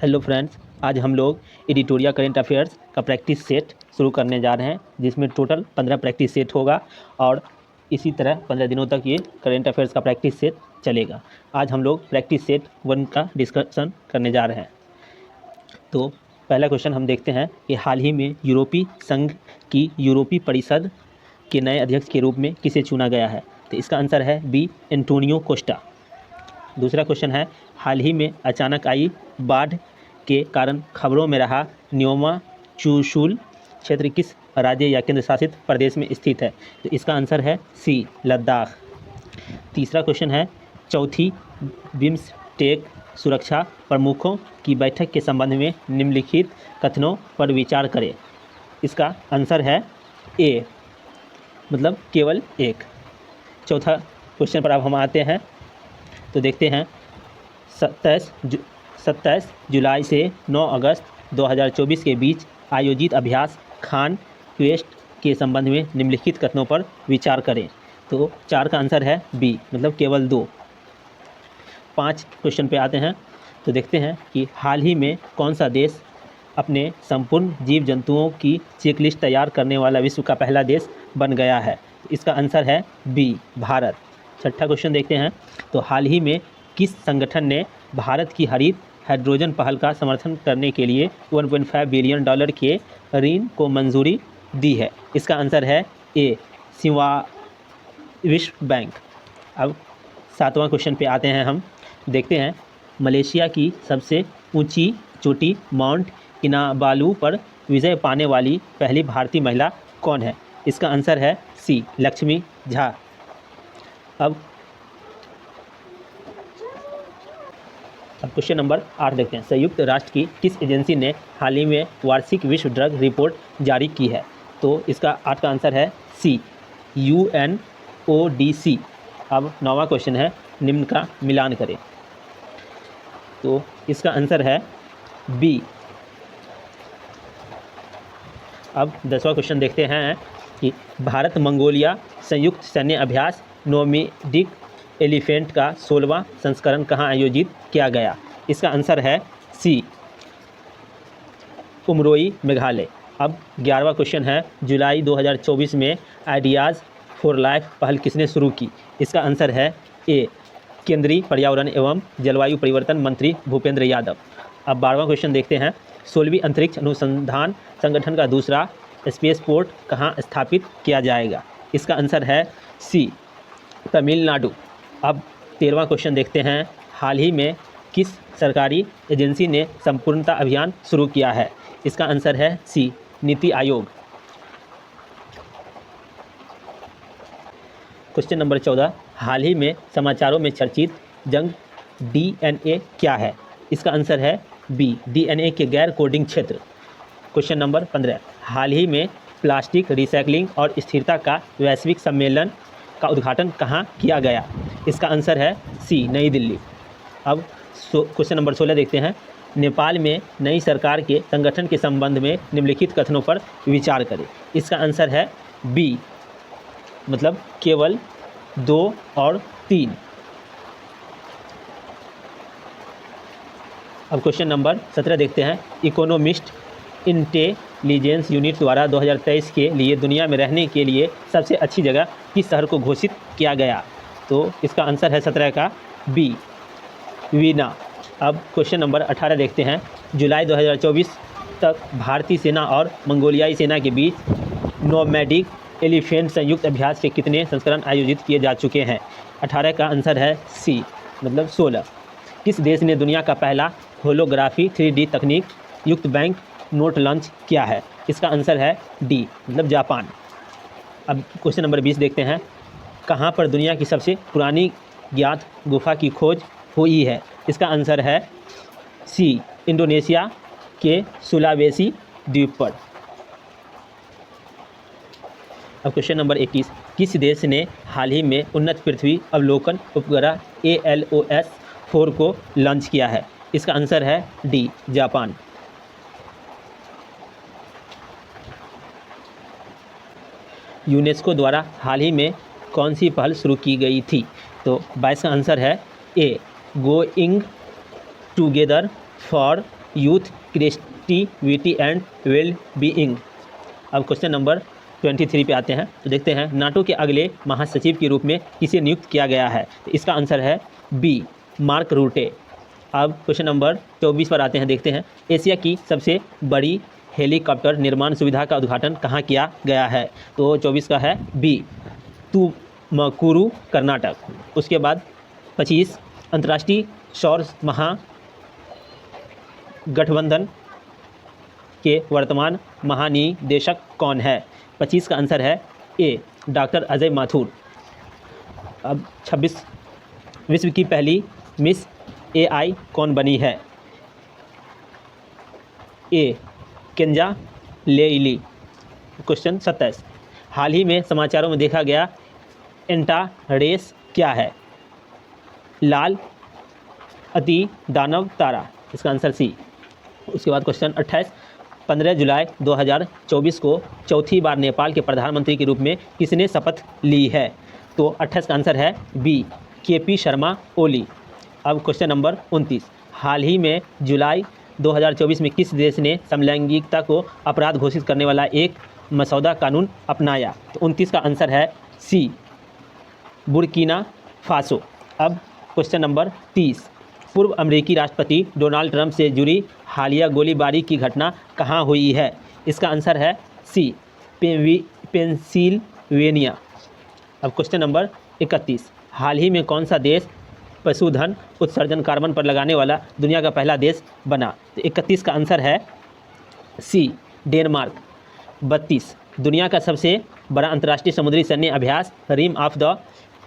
Hello friends, आज हम लोग एडिटोरियल करेंट अफेयर्स का प्रैक्टिस सेट शुरू करने जा रहे हैं, जिसमें टोटल 15 प्रैक्टिस सेट होगा और इसी तरह 15 दिनों तक ये करेंट अफेयर्स का प्रैक्टिस सेट चलेगा। आज हम लोग प्रैक्टिस सेट 1 का डिस्कशन करने जा रहे हैं। तो पहला क्वेश्चन हम देखते हैं कि हाल ही में यूरोपीय संघ की यूरोपीय परिषद के नए अध्यक्ष के रूप में किसे चुना गया है। तो इसका आंसर है बी, एंटोनियो कोस्टा। दूसरा क्वेश्चन है, हाल ही में अचानक आई बाढ़ के कारण खबरों में रहा न्योमा चुशुल क्षेत्र किस राज्य या केंद्र शासित प्रदेश में स्थित है। तो इसका आंसर है सी, लद्दाख। तीसरा क्वेश्चन है, चौथी बिम्स्टेक सुरक्षा प्रमुखों की बैठक के संबंध में निम्नलिखित कथनों पर विचार करें। इसका आंसर है ए, मतलब केवल एक। चौथा क्वेश्चन पर अब हम आते हैं, तो देखते हैं 27 जुलाई से 9 अगस्त 2024 के बीच आयोजित अभ्यास खान क्वेस्ट के संबंध में निम्नलिखित कथनों पर विचार करें। तो 4 का आंसर है बी, मतलब केवल 2। 5 क्वेश्चन पे आते हैं, तो देखते हैं कि हाल ही में कौन सा देश अपने संपूर्ण जीव जंतुओं की चेकलिस्ट तैयार करने वाला विश्व का पहला देश बन गया है। इसका आंसर है बी, भारत। छठा क्वेश्चन देखते हैं, तो हाल ही में किस संगठन ने भारत की हरित हाइड्रोजन पहल का समर्थन करने के लिए $1.5 बिलियन के ऋण को मंजूरी दी है। इसका आंसर है ए, विश्व बैंक। अब 7वां क्वेश्चन पे आते हैं, हम देखते हैं मलेशिया की सबसे ऊंची चोटी माउंट किनाबालू पर विजय पाने वाली पहली भारतीय महिला कौन है। इसका आंसर है सी, लक्ष्मी झा। अब क्वेश्चन नंबर 8 देखते हैं, संयुक्त राष्ट्र की किस एजेंसी ने हाल ही में वार्षिक विश्व ड्रग रिपोर्ट जारी की है। तो इसका 8 का आंसर है सी, UNODC। अब 9वां क्वेश्चन है, निम्न का मिलान करें। तो इसका आंसर है बी। अब 10वां क्वेश्चन देखते हैं कि भारत मंगोलिया संयुक्त सैन्य अभ्यास नोमैडिक एलिफेंट का 16वां संस्करण कहाँ आयोजित किया गया। इसका आंसर है सी, उमरोई, मेघालय। अब 11वां क्वेश्चन है, जुलाई 2024 में आइडियाज़ फॉर लाइफ पहल किसने शुरू की। इसका आंसर है ए, केंद्रीय पर्यावरण एवं जलवायु परिवर्तन मंत्री भूपेंद्र यादव। अब 12वां क्वेश्चन देखते हैं, 16वीं अंतरिक्ष अनुसंधान संगठन का दूसरा स्पेस पोर्ट कहाँ स्थापित किया जाएगा। इसका आंसर है सी, तमिलनाडु। अब 13वां क्वेश्चन देखते हैं, हाल ही में किस सरकारी एजेंसी ने संपूर्णता अभियान शुरू किया है। इसका आंसर है सी, नीति आयोग। क्वेश्चन नंबर 14, हाल ही में समाचारों में चर्चित जंग DNA क्या है। इसका आंसर है बी, DNA के गैर कोडिंग क्षेत्र। क्वेश्चन नंबर 15, हाल ही में प्लास्टिक रिसाइकलिंग और स्थिरता का वैश्विक सम्मेलन का उद्घाटन कहाँ किया गया। इसका आंसर है सी, नई दिल्ली। अब क्वेश्चन नंबर 16 देखते हैं, नेपाल में नई सरकार के संगठन के संबंध में निम्नलिखित कथनों पर विचार करें। इसका आंसर है बी, मतलब केवल 2 और 3। अब क्वेश्चन नंबर 17 देखते हैं, इकोनॉमिस्ट इंटेलिजेंस यूनिट द्वारा 2023 के लिए दुनिया में रहने के लिए सबसे अच्छी जगह किस शहर को घोषित किया गया। तो इसका आंसर है 17 का बी, वीना। अब क्वेश्चन नंबर 18 देखते हैं, जुलाई 2024 तक भारतीय सेना और मंगोलियाई सेना के बीच नोमैडिक एलिफेंट संयुक्त अभ्यास के कितने संस्करण आयोजित किए जा चुके हैं। 18 का आंसर है सी, मतलब 16। किस देश ने दुनिया का पहला होलोग्राफी 3D तकनीक युक्त बैंक नोट लॉन्च किया है। इसका आंसर है डी, मतलब जापान। अब क्वेश्चन नंबर 20 देखते हैं, कहाँ पर दुनिया की सबसे पुरानी ज्ञात गुफा की खोज हुई है। इसका आंसर है सी, इंडोनेशिया के सुलावेसी द्वीप पर। अब क्वेश्चन नंबर 21, किस देश ने हाल ही में उन्नत पृथ्वी अवलोकन उपग्रह ALOS 4 को लॉन्च किया है। इसका आंसर है डी, जापान। यूनेस्को द्वारा हाल ही में कौन सी पहल शुरू की गई थी। तो 22 का आंसर है A, going together for youth, creativity and well being. अब क्वेश्चन नंबर 23 पे आते हैं। तो देखते हैं नाटो के अगले महासचिव के रूप में किसे नियुक्त किया गया है। तो इसका आंसर है बी, मार्क रूटे। अब क्वेश्चन नंबर 24 पर आते हैं। देखते हैं एशिया की सबसे बड़ी हेलीकॉप्टर निर्माण सुविधा का उद्घाटन कहाँ किया गया है। तो 24 का है बी, तुमकुरू, कर्नाटक। उसके बाद 25, अंतर्राष्ट्रीय सौर महागठबंधन के वर्तमान महानिदेशक कौन है। 25 का आंसर है ए, डॉक्टर अजय माथुर। अब 26, विश्व की पहली मिस एआई कौन बनी है। ए, केंजा लेइली। क्वेश्चन 27, हाल ही में समाचारों में देखा गया एंटारेस क्या है। लाल अति दानव तारा। इसका आंसर सी। उसके बाद क्वेश्चन 28, 15 जुलाई 2024 को चौथी बार नेपाल के प्रधानमंत्री के रूप में किसने शपथ ली है। तो 28 का आंसर है बी, केपी शर्मा ओली। अब क्वेश्चन नंबर 29, हाल ही में जुलाई 2024 में किस देश ने समलैंगिकता को अपराध घोषित करने वाला एक मसौदा कानून अपनाया। तो 29 का आंसर है सी, बुर्किना फासो। अब क्वेश्चन नंबर 30, पूर्व अमेरिकी राष्ट्रपति डोनाल्ड ट्रंप से जुड़ी हालिया गोलीबारी की घटना कहाँ हुई है। इसका आंसर है सी, पेंसिल्वेनिया। अब क्वेश्चन नंबर 31, हाल ही में कौन सा देश पशुधन उत्सर्जन कार्बन पर लगाने वाला दुनिया का पहला देश बना। तो 31 का आंसर है सी, डेनमार्क। 32, दुनिया का सबसे बड़ा अंतर्राष्ट्रीय समुद्री सैन्य अभ्यास रिम ऑफ द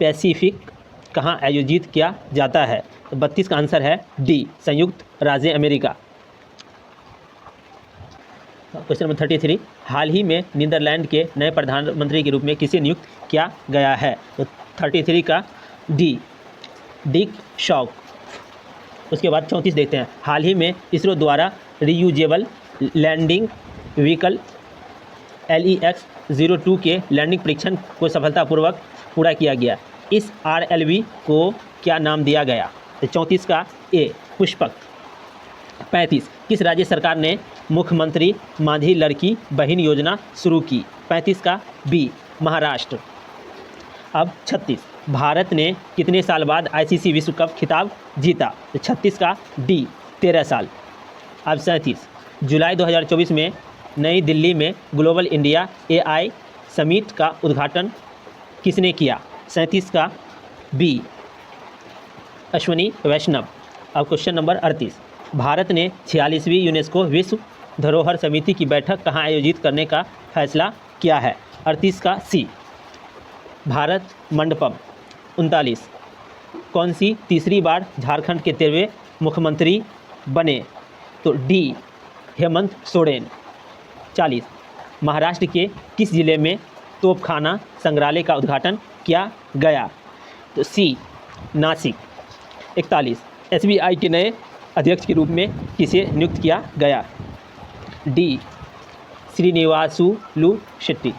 पैसिफिक कहाँ आयोजित किया जाता है। तो 32 का आंसर है डी, संयुक्त राज्य अमेरिका। क्वेश्चन नंबर 33, हाल ही में नीदरलैंड के नए प्रधानमंत्री के रूप में किसे नियुक्त किया गया है। तो 33 का डी, डिक शॉक। उसके बाद 34 देखते हैं, हाल ही में इसरो द्वारा रीयूजेबल लैंडिंग व्हीकल LEX-02 के लैंडिंग परीक्षण को सफलतापूर्वक पूरा किया गया। इस RLV को क्या नाम दिया गया। तो 34 का ए, पुष्पक। 35, किस राज्य सरकार ने मुख्यमंत्री माझी लड़की बहन योजना शुरू की। 35 का बी, महाराष्ट्र। अब 36, भारत ने कितने साल बाद ICC विश्व कप खिताब जीता। तो 36 का डी, 13 साल। अब 37, जुलाई 2024 में नई दिल्ली में ग्लोबल इंडिया AI समिट का उद्घाटन किसने किया। 37 का बी, अश्वनी वैष्णव। अब क्वेश्चन नंबर 38, भारत ने 46वीं यूनेस्को विश्व धरोहर समिति की बैठक कहाँ आयोजित करने का फैसला किया है। 38 का सी, भारत मंडपम। 39, कौन सी तीसरी बार झारखंड के 13वें मुख्यमंत्री बने। तो डी, हेमंत सोरेन। 40, महाराष्ट्र के किस जिले में तोपखाना संग्रहालय का उद्घाटन किया गया। तो सी, नासिक। 41, SBI के नए अध्यक्ष के रूप में किसे नियुक्त किया गया। डी, श्रीनिवासुलु शेट्टी।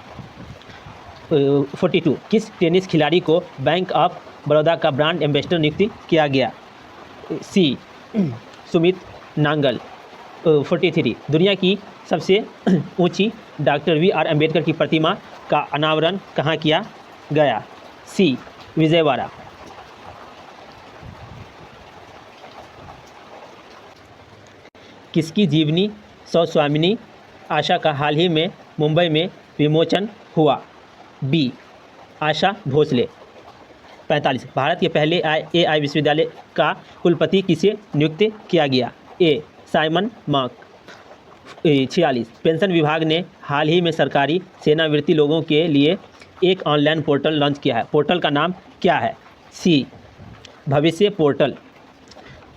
42, किस टेनिस खिलाड़ी को बैंक ऑफ बड़ौदा का ब्रांड एम्बेसडर नियुक्त किया गया। सी, सुमित नांगल। 43, दुनिया की सबसे ऊंची डॉक्टर BR अम्बेडकर की प्रतिमा का अनावरण कहाँ किया गया। सी, विजयवाड़ा। किसकी जीवनी सौस्वामिनी आशा का हाल ही में मुंबई में विमोचन हुआ। बी, आशा भोसले। 45, भारत के पहले AI विश्वविद्यालय का कुलपति किसे नियुक्त किया गया। ए, साइमन मार्क। 46, पेंशन विभाग ने हाल ही में सरकारी सेवानिवृत्त लोगों के लिए एक ऑनलाइन पोर्टल लॉन्च किया है। पोर्टल का नाम क्या है। सी, भविष्य पोर्टल।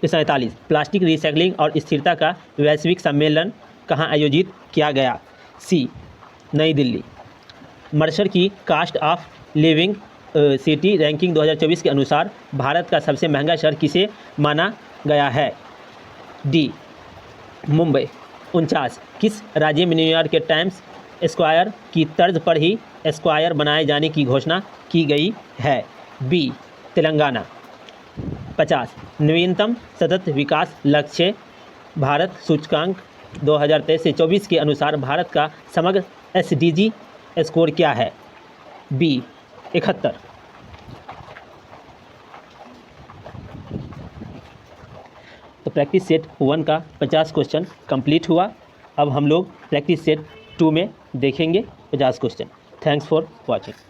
47, प्लास्टिक रिसाइकलिंग और स्थिरता का वैश्विक सम्मेलन कहाँ आयोजित किया गया। सी, नई दिल्ली। मर्सर की cost of living city ranking 2024 के अनुसार भारत का सबसे महंगा शहर किसे माना गया है। डी, मुंबई। 49, किस राज्य में न्यूयॉर्क के टाइम्स स्क्वायर की तर्ज पर ही स्क्वायर बनाए जाने की घोषणा की गई है। बी, तेलंगाना। 50, नवीनतम सतत विकास लक्ष्य भारत सूचकांक 2023 से 24 के अनुसार भारत का समग्र SDG स्कोर क्या है? बी 71। तो प्रैक्टिस सेट 1 का 50 क्वेश्चन कंप्लीट हुआ। अब हम लोग प्रैक्टिस सेट 2 में देखेंगे 50 क्वेश्चन। Thanks for watching.